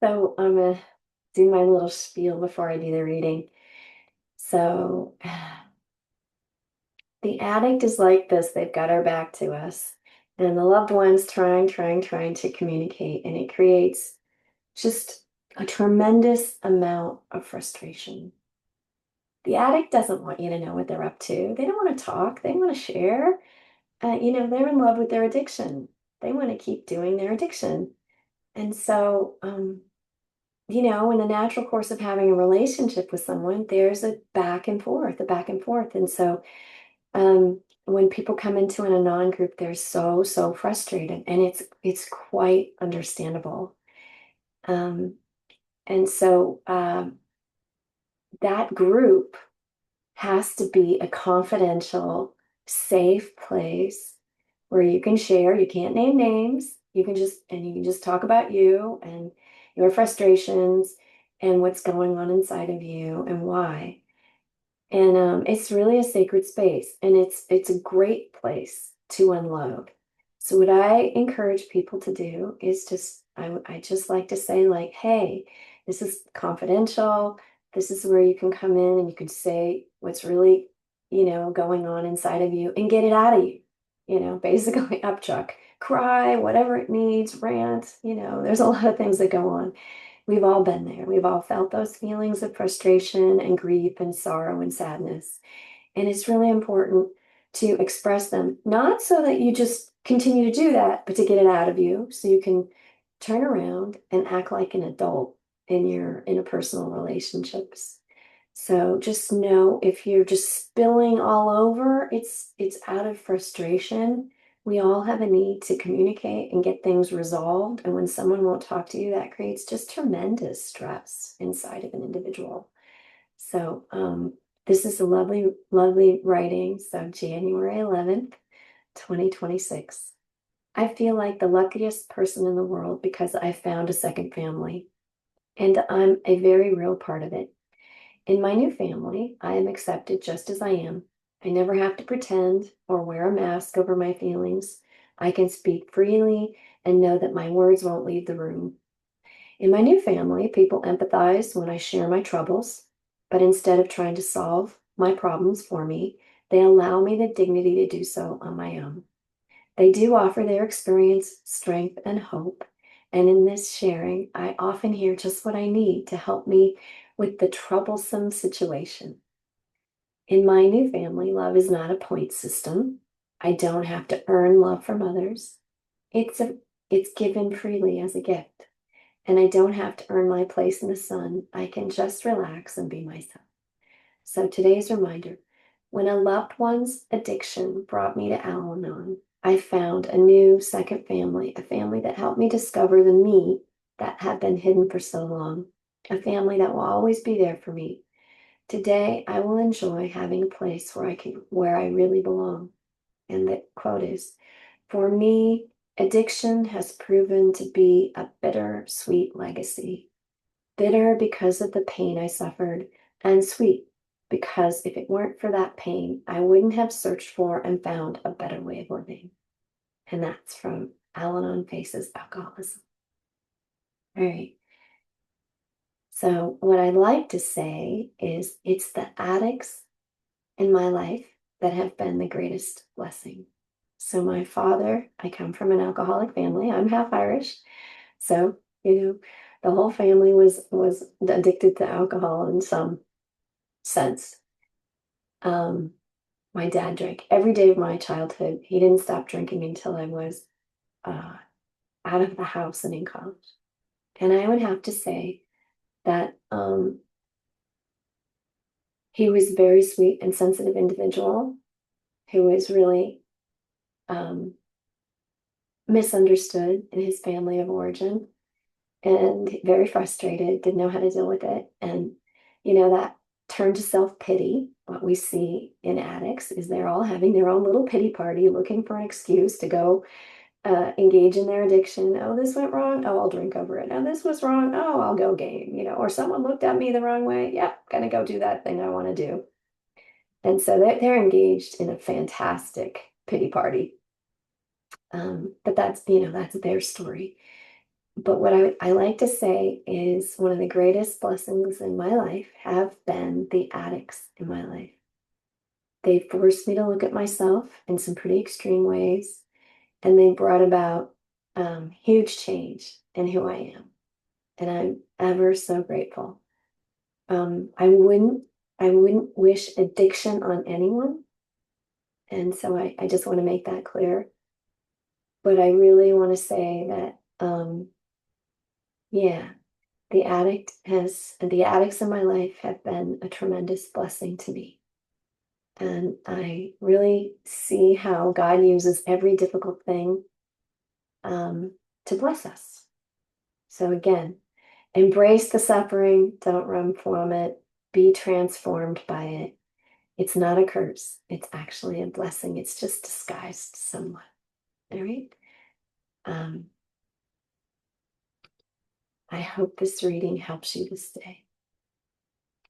So I'm gonna do my little spiel before I do the reading. So the addict is like this. They've got our back to us. And the loved one's trying to communicate. And it creates just a tremendous amount of frustration. The addict doesn't want you to know what they're up to. They don't want to talk. They want to share. They're in love with their addiction. They want to keep doing their addiction. And so, in the natural course of having a relationship with someone, there's a back and forth, a back and forth. And so when people come into an Anon group, they're so frustrated, and it's quite understandable. Um, and so that group has to be a confidential, safe place where you can share. You can't name names. You can just talk about you and your frustrations and what's going on inside of you and why. And it's really a sacred space, and it's a great place to unload. So what I encourage people to do is I just like to say, like, hey, this is confidential. This is where you can come in and you can say what's really, going on inside of you and get it out of you. Basically upchuck, cry, whatever it needs, rant. There's a lot of things that go on. We've all been there. We've all felt those feelings of frustration and grief and sorrow and sadness. And it's really important to express them, not so that you just continue to do that, but to get it out of you so you can turn around and act like an adult in your interpersonal relationships. So just know if you're just spilling all over, it's out of frustration. We all have a need to communicate and get things resolved. And when someone won't talk to you, that creates just tremendous stress inside of an individual. So this is a lovely, lovely writing. So January 11th, 2026. I feel like the luckiest person in the world because I found a second family, and I'm a very real part of it. In my new family, I am accepted just as I am. I never have to pretend or wear a mask over my feelings. I can speak freely and know that my words won't leave the room. In my new family, people empathize when I share my troubles, but instead of trying to solve my problems for me, they allow me the dignity to do so on my own. They do offer their experience, strength, and hope. And in this sharing, I often hear just what I need to help me with the troublesome situation. In my new family, love is not a point system. I don't have to earn love from others. It's a it's given freely as a gift. And I don't have to earn my place in the sun. I can just relax and be myself. So today's reminder, when a loved one's addiction brought me to Al-Anon, I found a new second family, a family that helped me discover the me that had been hidden for so long, a family that will always be there for me. Today, I will enjoy having a place where I really belong. And the quote is, for me, addiction has proven to be a bitter, sweet legacy. Bitter because of the pain I suffered, and sweet because if it weren't for that pain, I wouldn't have searched for and found a better way of living. And that's from Al Anon Faces Alcoholism. All right. So, what I'd like to say is it's the addicts in my life that have been the greatest blessing. So, my father, I come from an alcoholic family. I'm half Irish. So, the whole family was addicted to alcohol in some sense. Um, my dad drank every day of my childhood. He didn't stop drinking until I was uh, out of the house and in college. And I would have to say that he was a very sweet and sensitive individual who was really um, misunderstood in his family of origin and very frustrated, didn't know how to deal with it. And, that turned to self-pity. What we see in addicts is they're all having their own little pity party, looking for an excuse to go engage in their addiction. Oh, this went wrong. Oh, I'll drink over it. Now this was wrong. Oh, I'll go game, or someone looked at me the wrong way. Yep, gonna go do that thing I want to do. And so they're engaged in a fantastic pity party. But that's their story. But what I like to say is one of the greatest blessings in my life have been the addicts in my life. They forced me to look at myself in some pretty extreme ways, and they brought about huge change in who I am. And I'm ever so grateful. I wouldn't wish addiction on anyone. And so I just want to make that clear. But I really want to say that, yeah, the addicts in my life have been a tremendous blessing to me. And I really see how God uses every difficult thing to bless us. So again, embrace the suffering, don't run from it, be transformed by it. It's not a curse, it's actually a blessing. It's just disguised somewhat. All right. Um, I hope this reading helps you this day.